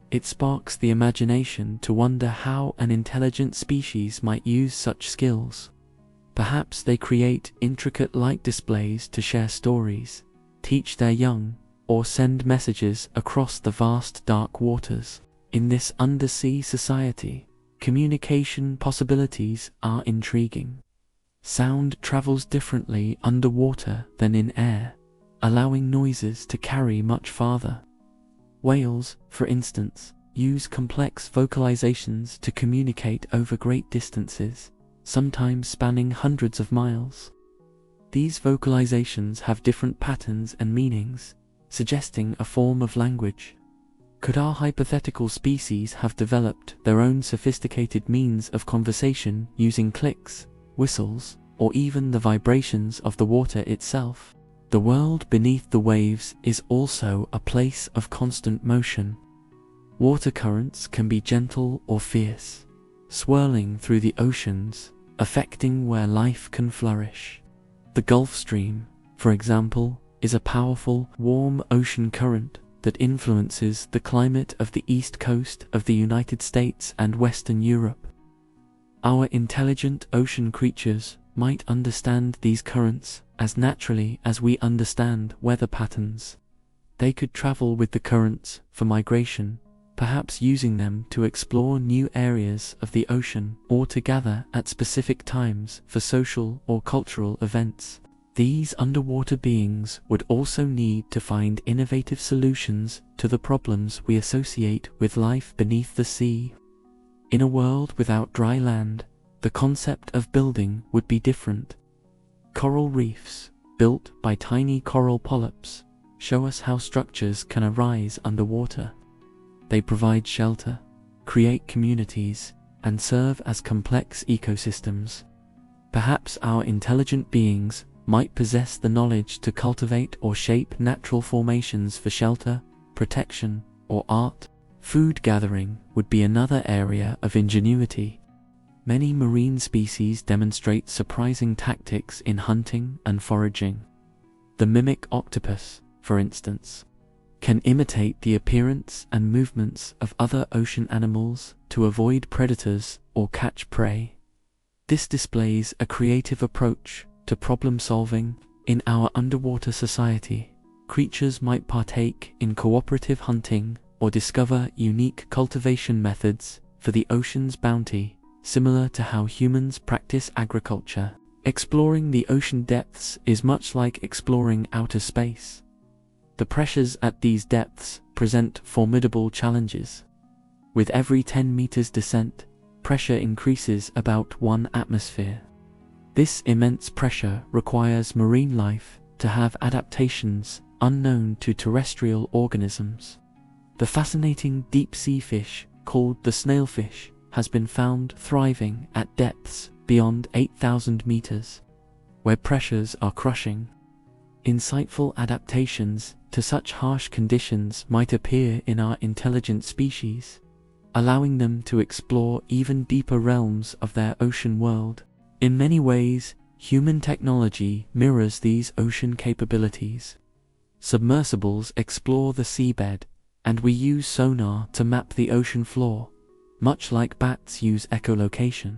It sparks the imagination to wonder how an intelligent species might use such skills. Perhaps they create intricate light displays to share stories, teach their young, or send messages across the vast dark waters. In this undersea society, communication possibilities are intriguing. Sound travels differently underwater than in air, allowing noises to carry much farther. Whales, for instance, use complex vocalizations to communicate over great distances, sometimes spanning hundreds of miles. These vocalizations have different patterns and meanings, suggesting a form of language. Could our hypothetical species have developed their own sophisticated means of conversation using clicks, whistles, or even the vibrations of the water itself? The world beneath the waves is also a place of constant motion. Water currents can be gentle or fierce, swirling through the oceans, affecting where life can flourish. The Gulf Stream, for example, is a powerful, warm ocean current that influences the climate of the east coast of the United States and Western Europe. Our intelligent ocean creatures might understand these currents as naturally as we understand weather patterns. They could travel with the currents for migration, perhaps using them to explore new areas of the ocean or to gather at specific times for social or cultural events. These underwater beings would also need to find innovative solutions to the problems we associate with life beneath the sea. In a world without dry land, the concept of building would be different. Coral reefs, built by tiny coral polyps, show us how structures can arise underwater. They provide shelter, create communities, and serve as complex ecosystems. Perhaps our intelligent beings might possess the knowledge to cultivate or shape natural formations for shelter, protection, or art. Food gathering would be another area of ingenuity. Many marine species demonstrate surprising tactics in hunting and foraging. The mimic octopus, for instance, can imitate the appearance and movements of other ocean animals to avoid predators or catch prey. This displays a creative approach to problem solving. In our underwater society, creatures might partake in cooperative hunting or discover unique cultivation methods for the ocean's bounty, similar to how humans practice agriculture. Exploring the ocean depths is much like exploring outer space. The pressures at these depths present formidable challenges. With every 10 meters descent, pressure increases about 1 atmosphere. This immense pressure requires marine life to have adaptations unknown to terrestrial organisms. The fascinating deep-sea fish, called the snailfish, has been found thriving at depths beyond 8,000 meters, where pressures are crushing. Insightful adaptations to such harsh conditions might appear in our intelligent species, allowing them to explore even deeper realms of their ocean world. In many ways, human technology mirrors these ocean capabilities. Submersibles explore the seabed, and we use sonar to map the ocean floor, much like bats use echolocation.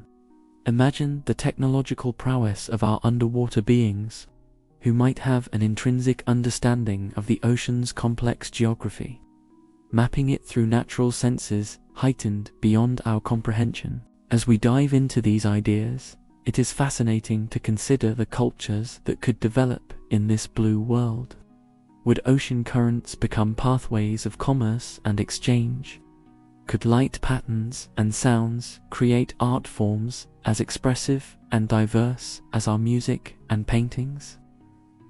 Imagine the technological prowess of our underwater beings, who might have an intrinsic understanding of the ocean's complex geography, mapping it through natural senses heightened beyond our comprehension. As we dive into these ideas, it is fascinating to consider the cultures that could develop in this blue world. Would ocean currents become pathways of commerce and exchange? Could light patterns and sounds create art forms as expressive and diverse as our music and paintings?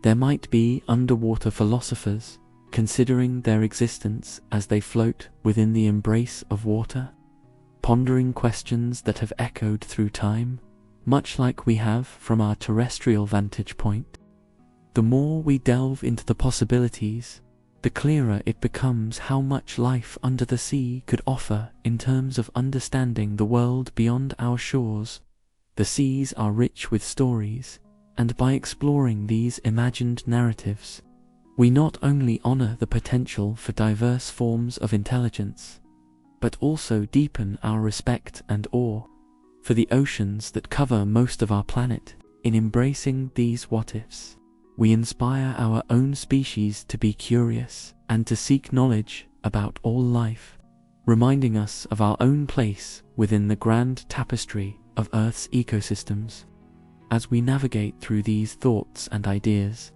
There might be underwater philosophers considering their existence as they float within the embrace of water, pondering questions that have echoed through time, much like we have from our terrestrial vantage point. The more we delve into the possibilities, the clearer it becomes how much life under the sea could offer in terms of understanding the world beyond our shores. The seas are rich with stories, and by exploring these imagined narratives, we not only honor the potential for diverse forms of intelligence, but also deepen our respect and awe for the oceans that cover most of our planet. In embracing these what-ifs, we inspire our own species to be curious and to seek knowledge about all life, reminding us of our own place within the grand tapestry of Earth's ecosystems. As we navigate through these thoughts and ideas,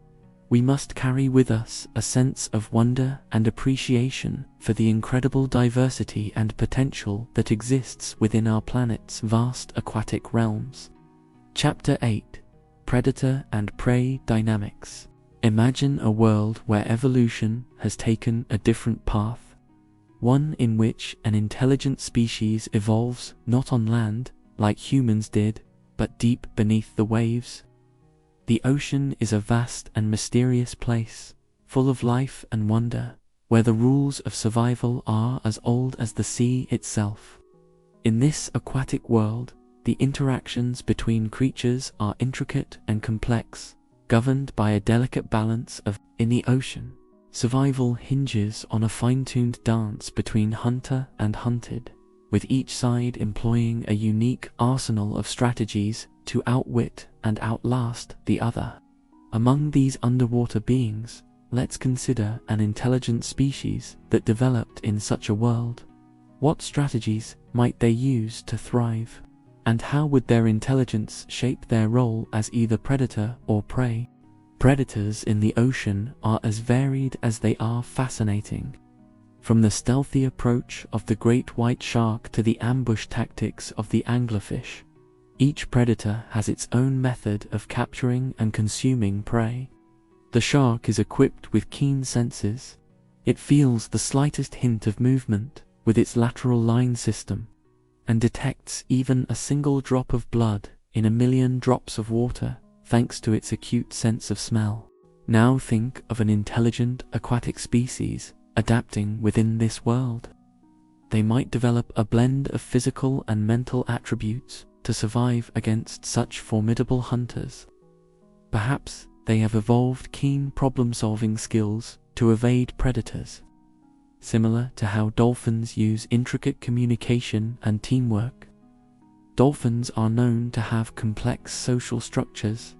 we must carry with us a sense of wonder and appreciation for the incredible diversity and potential that exists within our planet's vast aquatic realms. Chapter 8: Predator and Prey Dynamics. Imagine a world where evolution has taken a different path, one in which an intelligent species evolves not on land, like humans did, but deep beneath the waves. The ocean is a vast and mysterious place, full of life and wonder, where the rules of survival are as old as the sea itself. In this aquatic world, the interactions between creatures are intricate and complex, governed by a delicate balance of. In the ocean, survival hinges on a fine-tuned dance between hunter and hunted, with each side employing a unique arsenal of strategies to outwit and outlast the other. Among these underwater beings, let's consider an intelligent species that developed in such a world. What strategies might they use to thrive? And how would their intelligence shape their role as either predator or prey? Predators in the ocean are as varied as they are fascinating. From the stealthy approach of the great white shark to the ambush tactics of the anglerfish, each predator has its own method of capturing and consuming prey. The shark is equipped with keen senses. It feels the slightest hint of movement with its lateral line system, and detects even a single drop of blood in 1,000,000 drops of water thanks to its acute sense of smell. Now think of an intelligent aquatic species adapting within this world. They might develop a blend of physical and mental attributes to survive against such formidable hunters. Perhaps they have evolved keen problem-solving skills to evade predators, similar to how dolphins use intricate communication and teamwork. Dolphins are known to have complex social structures,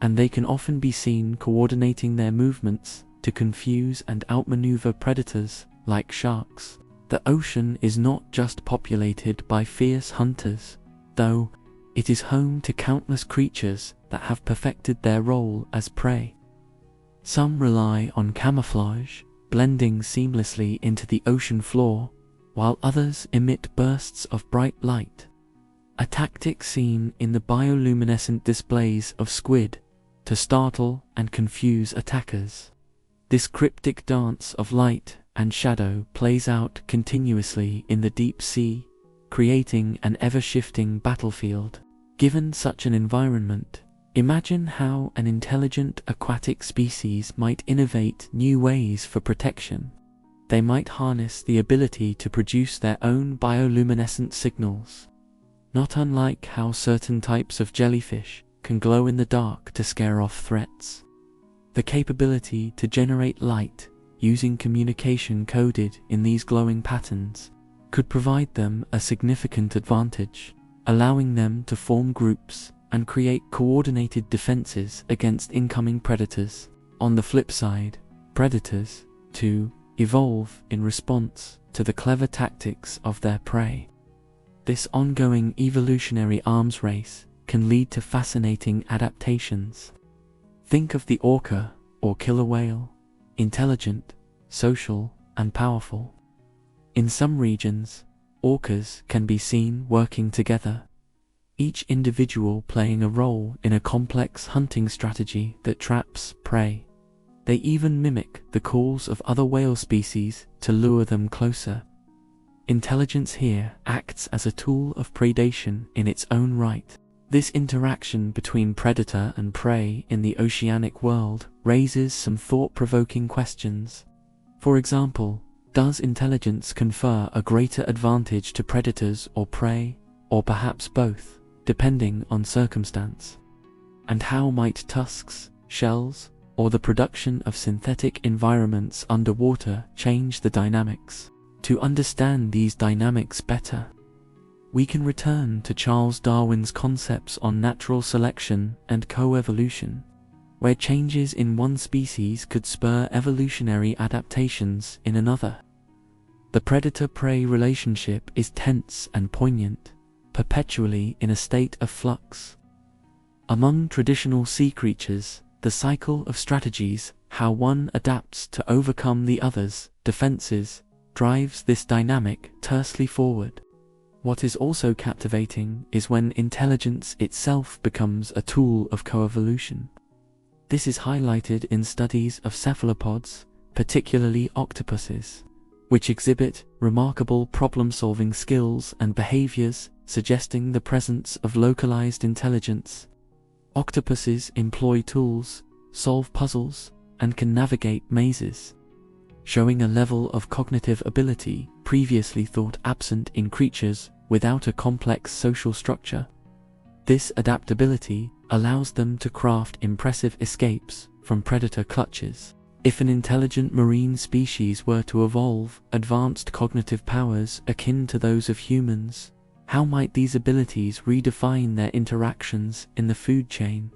and they can often be seen coordinating their movements to confuse and outmaneuver predators like sharks. The ocean is not just populated by fierce hunters, though it is home to countless creatures that have perfected their role as prey. Some rely on camouflage, blending seamlessly into the ocean floor, while others emit bursts of bright light, a tactic seen in the bioluminescent displays of squid to startle and confuse attackers. This cryptic dance of light and shadow plays out continuously in the deep sea, creating an ever-shifting battlefield. Given such an environment, imagine how an intelligent aquatic species might innovate new ways for protection. They might harness the ability to produce their own bioluminescent signals, not unlike how certain types of jellyfish can glow in the dark to scare off threats. The capability to generate light using communication coded in these glowing patterns could provide them a significant advantage, allowing them to form groups and create coordinated defenses against incoming predators. On the flip side, predators, too, evolve in response to the clever tactics of their prey. This ongoing evolutionary arms race can lead to fascinating adaptations. Think of the orca or killer whale, intelligent, social, and powerful. In some regions, orcas can be seen working together, each individual playing a role in a complex hunting strategy that traps prey. They even mimic the calls of other whale species to lure them closer. Intelligence here acts as a tool of predation in its own right. This interaction between predator and prey in the oceanic world raises some thought-provoking questions. For example, does intelligence confer a greater advantage to predators or prey, or perhaps both, depending on circumstance? And how might tusks, shells, or the production of synthetic environments underwater change the dynamics? To understand these dynamics better, we can return to Charles Darwin's concepts on natural selection and coevolution, where changes in one species could spur evolutionary adaptations in another. The predator-prey relationship is tense and poignant, perpetually in a state of flux. Among traditional sea creatures, the cycle of strategies, how one adapts to overcome the other's defenses, drives this dynamic tersely forward. What is also captivating is when intelligence itself becomes a tool of coevolution. This is highlighted in studies of cephalopods, particularly octopuses, which exhibit remarkable problem-solving skills and behaviors, suggesting the presence of localized intelligence. Octopuses employ tools, solve puzzles, and can navigate mazes, showing a level of cognitive ability previously thought absent in creatures without a complex social structure. This adaptability allows them to craft impressive escapes from predator clutches. If an intelligent marine species were to evolve advanced cognitive powers akin to those of humans, how might these abilities redefine their interactions in the food chain?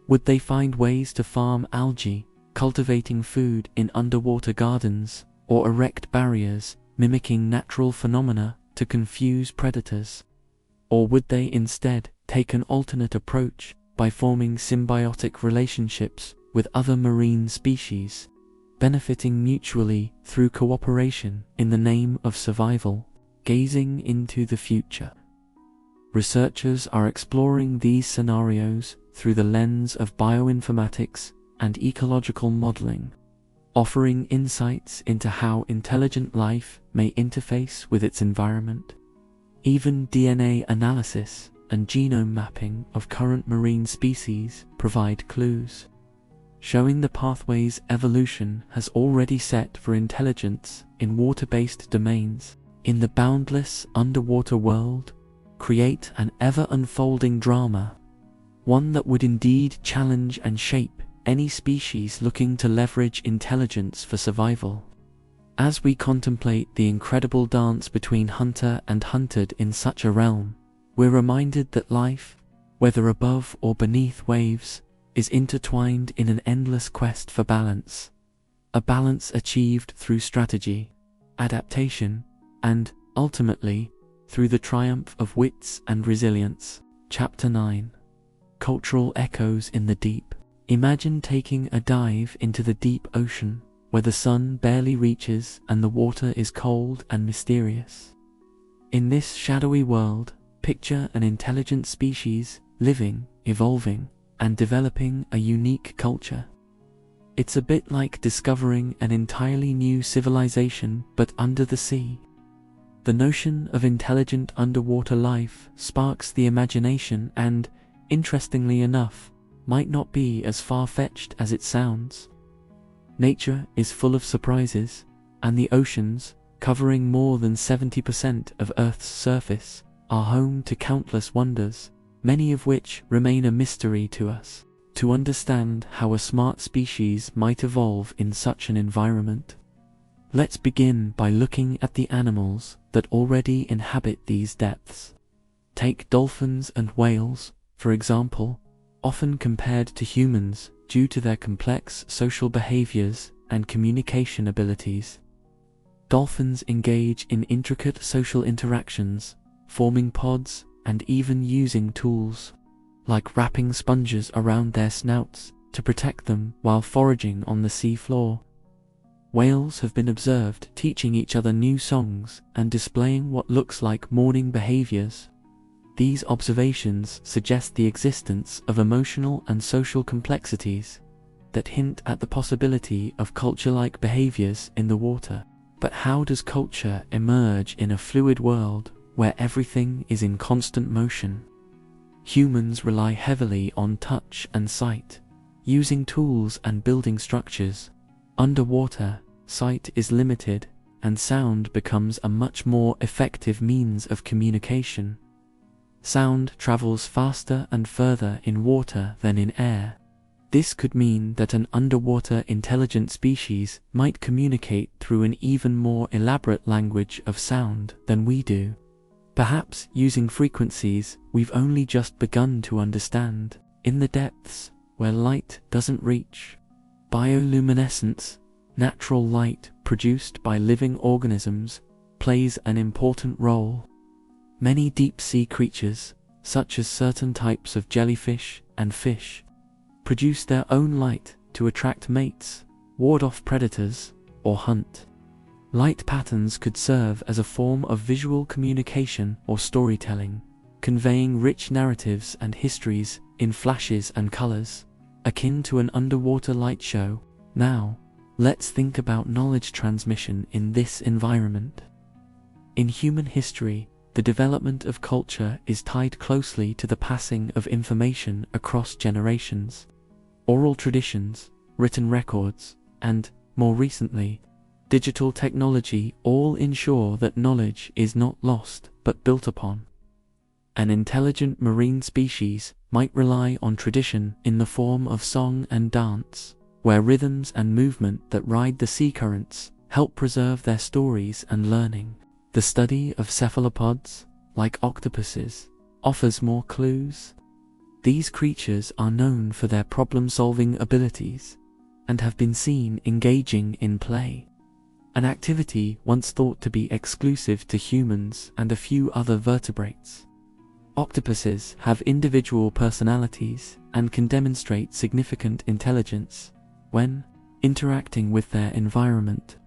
Would they find ways to farm algae, cultivating food in underwater gardens, or erect barriers, mimicking natural phenomena to confuse predators? Or would they instead take an alternate approach by forming symbiotic relationships with other marine species, benefiting mutually through cooperation in the name of survival? Gazing into the future, researchers are exploring these scenarios through the lens of bioinformatics and ecological modeling, offering insights into how intelligent life may interface with its environment. Even DNA analysis and genome mapping of current marine species provide clues, showing the pathways evolution has already set for intelligence in water-based domains. In the boundless underwater world, create an ever-unfolding drama, one that would indeed challenge and shape any species looking to leverage intelligence for survival. As we contemplate the incredible dance between hunter and hunted in such a realm, we're reminded that life, whether above or beneath waves, is intertwined in an endless quest for balance. A balance achieved through strategy, adaptation, and, ultimately, through the triumph of wits and resilience. Chapter 9. Cultural Echoes in the Deep. Imagine taking a dive into the deep ocean, where the sun barely reaches and the water is cold and mysterious. In this shadowy world, picture an intelligent species living, evolving, and developing a unique culture. It's a bit like discovering an entirely new civilization, but under the sea. The notion of intelligent underwater life sparks the imagination and, interestingly enough, might not be as far-fetched as it sounds. Nature is full of surprises, and the oceans, covering more than 70% of Earth's surface, are home to countless wonders, many of which remain a mystery to us. To understand how a smart species might evolve in such an environment, let's begin by looking at the animals that already inhabit these depths. Take dolphins and whales, for example, often compared to humans due to their complex social behaviors and communication abilities. Dolphins engage in intricate social interactions, forming pods and even using tools, like wrapping sponges around their snouts to protect them while foraging on the sea floor. Whales have been observed teaching each other new songs and displaying what looks like mourning behaviors. These observations suggest the existence of emotional and social complexities that hint at the possibility of culture-like behaviors in the water. But how does culture emerge in a fluid world where everything is in constant motion? Humans rely heavily on touch and sight, using tools and building structures. Underwater, sight is limited, and sound becomes a much more effective means of communication. Sound travels faster and further in water than in air. This could mean that an underwater intelligent species might communicate through an even more elaborate language of sound than we do, perhaps using frequencies we've only just begun to understand. In the depths, where light doesn't reach, bioluminescence, natural light produced by living organisms, plays an important role. Many deep-sea creatures, such as certain types of jellyfish and fish, produce their own light to attract mates, ward off predators, or hunt. Light patterns could serve as a form of visual communication or storytelling, conveying rich narratives and histories in flashes and colors, akin to an underwater light show. Now, let's think about knowledge transmission in this environment. In human history, the development of culture is tied closely to the passing of information across generations. Oral traditions, written records, and, more recently, digital technology all ensure that knowledge is not lost but built upon. An intelligent marine species might rely on tradition in the form of song and dance, where rhythms and movement that ride the sea currents help preserve their stories and learning. The study of cephalopods, like octopuses, offers more clues. These creatures are known for their problem-solving abilities and have been seen engaging in play, an activity once thought to be exclusive to humans and a few other vertebrates. Octopuses have individual personalities and can demonstrate significant intelligence when interacting with their environment.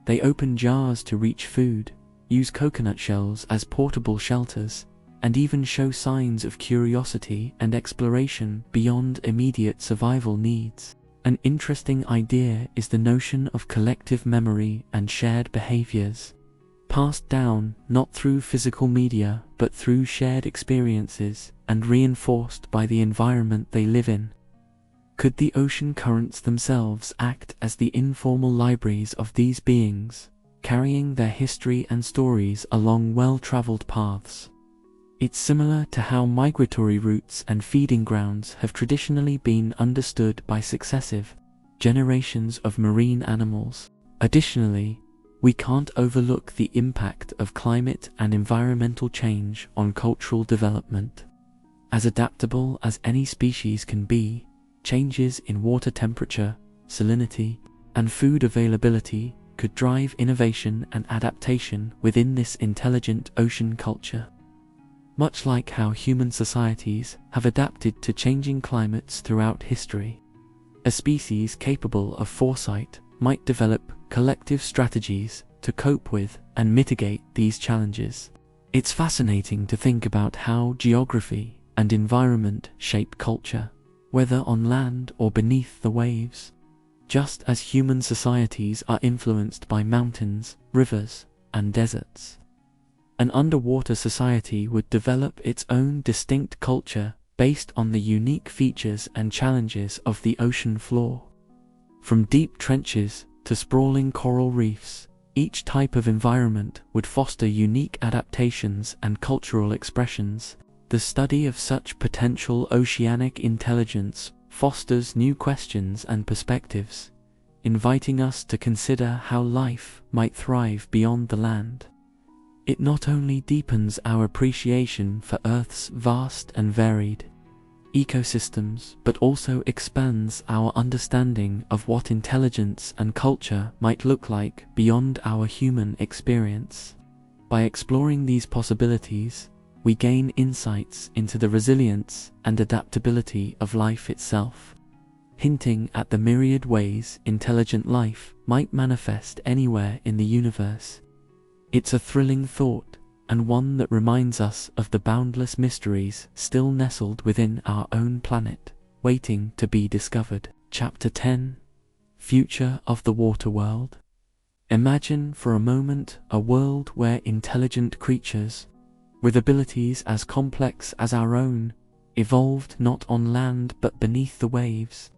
They open jars to reach food, use coconut shells as portable shelters, and even show signs of curiosity and exploration beyond immediate survival needs. An interesting idea is the notion of collective memory and shared behaviors, passed down not through physical media but through shared experiences and reinforced by the environment they live in. Could the ocean currents themselves act as the informal libraries of these beings, carrying their history and stories along well-traveled paths? It's similar to how migratory routes and feeding grounds have traditionally been understood by successive generations of marine animals. Additionally, we can't overlook the impact of climate and environmental change on cultural development. As adaptable as any species can be, changes in water temperature, salinity, and food availability could drive innovation and adaptation within this intelligent ocean culture. Much like how human societies have adapted to changing climates throughout history, a species capable of foresight might develop collective strategies to cope with and mitigate these challenges. It's fascinating to think about how geography and environment shape culture, whether on land or beneath the waves. Just as human societies are influenced by mountains, rivers, and deserts, an underwater society would develop its own distinct culture based on the unique features and challenges of the ocean floor. From deep trenches to sprawling coral reefs, each type of environment would foster unique adaptations and cultural expressions. The study of such potential oceanic intelligence fosters new questions and perspectives, inviting us to consider how life might thrive beyond the land. It not only deepens our appreciation for Earth's vast and varied ecosystems, but also expands our understanding of what intelligence and culture might look like beyond our human experience. By exploring these possibilities, we gain insights into the resilience and adaptability of life itself, hinting at the myriad ways intelligent life might manifest anywhere in the universe. It's a thrilling thought, and one that reminds us of the boundless mysteries still nestled within our own planet, waiting to be discovered. Chapter 10: Future of the Water World. Imagine for a moment a world where intelligent creatures, with abilities as complex as our own, evolved not on land but beneath the waves.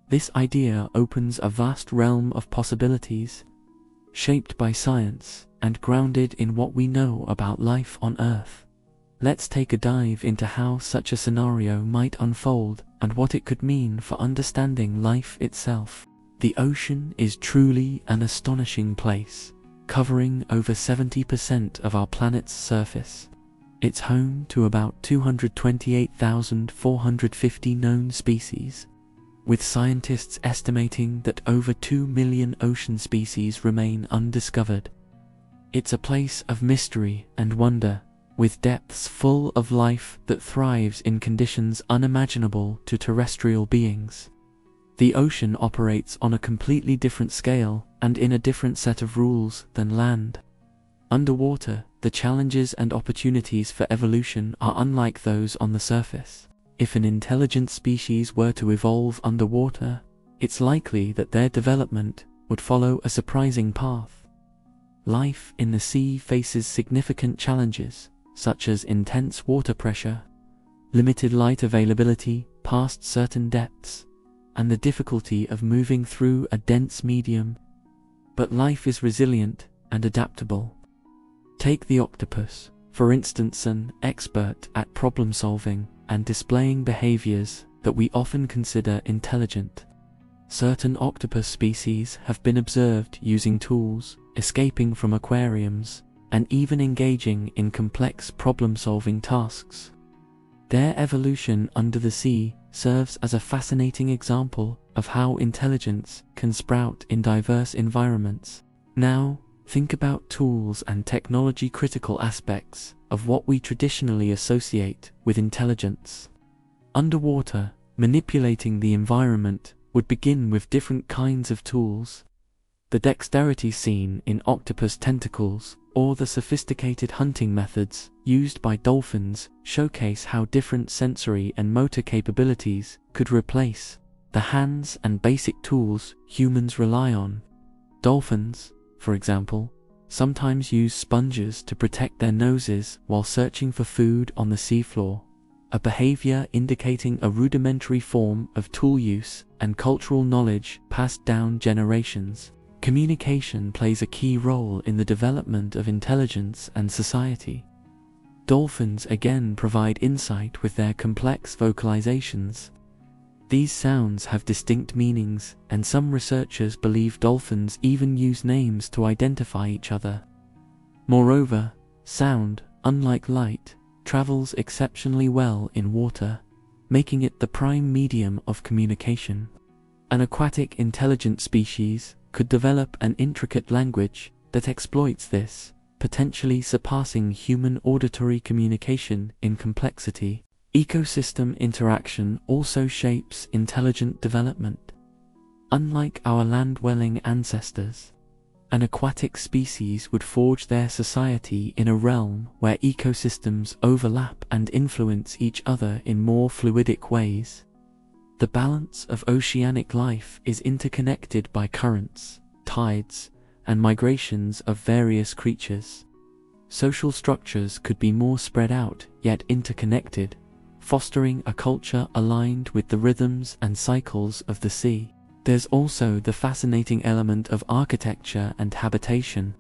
This idea opens a vast realm of possibilities, shaped by science and grounded in what we know about life on Earth. Let's take a dive into how such a scenario might unfold and what it could mean for understanding life itself. The ocean is truly an astonishing place, covering over 70% of our planet's surface. It's home to about 228,450 known species, with scientists estimating that over 2 million ocean species remain undiscovered. It's a place of mystery and wonder, with depths full of life that thrives in conditions unimaginable to terrestrial beings. The ocean operates on a completely different scale and in a different set of rules than land. Underwater, the challenges and opportunities for evolution are unlike those on the surface. If an intelligent species were to evolve underwater, it's likely that their development would follow a surprising path. Life in the sea faces significant challenges, such as intense water pressure, limited light availability past certain depths, and the difficulty of moving through a dense medium. But life is resilient and adaptable. Take the octopus, for instance, an expert at problem solving and displaying behaviors that we often consider intelligent. Certain octopus species have been observed using tools, escaping from aquariums, and even engaging in complex problem-solving tasks. Their evolution under the sea serves as a fascinating example of how intelligence can sprout in diverse environments. Now, think about tools and technology-critical aspects of what we traditionally associate with intelligence. Underwater, manipulating the environment would begin with different kinds of tools. The dexterity seen in octopus tentacles or the sophisticated hunting methods used by dolphins showcase how different sensory and motor capabilities could replace the hands and basic tools humans rely on. Dolphins, for example, sometimes use sponges to protect their noses while searching for food on the seafloor, a behavior indicating a rudimentary form of tool use and cultural knowledge passed down generations. Communication plays a key role in the development of intelligence and society. Dolphins again provide insight with their complex vocalizations. These sounds have distinct meanings, and some researchers believe dolphins even use names to identify each other. Moreover, sound, unlike light, travels exceptionally well in water, making it the prime medium of communication. An aquatic intelligent species could develop an intricate language that exploits this, potentially surpassing human auditory communication in complexity. Ecosystem interaction also shapes intelligent development. Unlike our land-dwelling ancestors, an aquatic species would forge their society in a realm where ecosystems overlap and influence each other in more fluidic ways. The balance of oceanic life is interconnected by currents, tides, and migrations of various creatures. Social structures could be more spread out yet interconnected, fostering a culture aligned with the rhythms and cycles of the sea. There's also the fascinating element of architecture and habitation.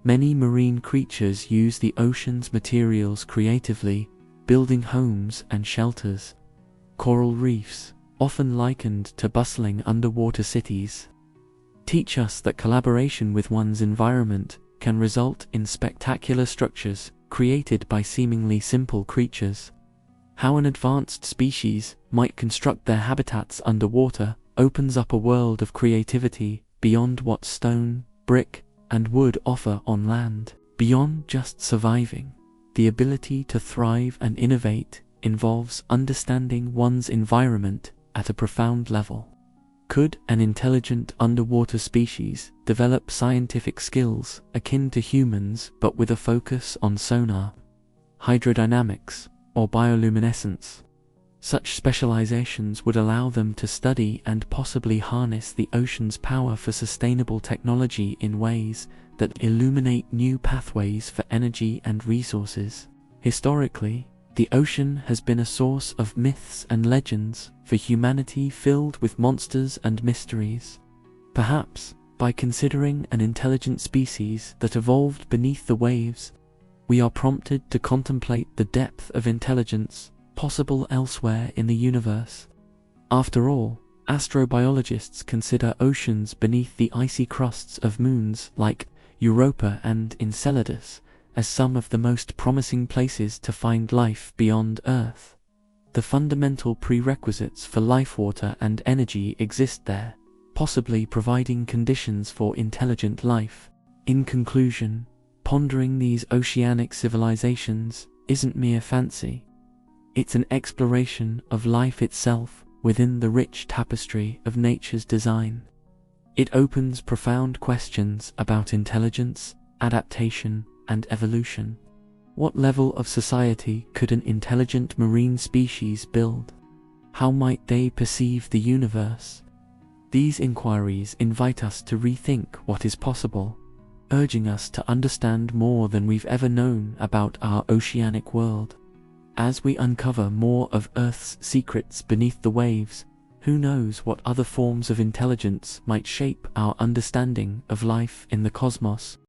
Many marine creatures use the ocean's materials creatively, building homes and shelters. Coral reefs, often likened to bustling underwater cities, teach us that collaboration with one's environment can result in spectacular structures created by seemingly simple creatures. How an advanced species might construct their habitats underwater opens up a world of creativity beyond what stone, brick, and wood offer on land. Beyond just surviving, the ability to thrive and innovate involves understanding one's environment at a profound level. Could an intelligent underwater species develop scientific skills akin to humans but with a focus on sonar, hydrodynamics, or bioluminescence? Such specializations would allow them to study and possibly harness the ocean's power for sustainable technology in ways that illuminate new pathways for energy and resources. Historically, The ocean has been a source of myths and legends for humanity, filled with monsters and mysteries. Perhaps, by considering an intelligent species that evolved beneath the waves, we are prompted to contemplate the depth of intelligence possible elsewhere in the universe. After all, astrobiologists consider oceans beneath the icy crusts of moons like Europa and Enceladus as some of the most promising places to find life beyond Earth. The fundamental prerequisites for life, water and energy, exist there, possibly providing conditions for intelligent life. In conclusion, pondering these oceanic civilizations isn't mere fancy. It's an exploration of life itself within the rich tapestry of nature's design. It opens profound questions about intelligence, adaptation, and evolution. What level of society could an intelligent marine species build? How might they perceive the universe? These inquiries invite us to rethink what is possible, urging us to understand more than we've ever known about our oceanic world. As we uncover more of Earth's secrets beneath the waves, who knows what other forms of intelligence might shape our understanding of life in the cosmos?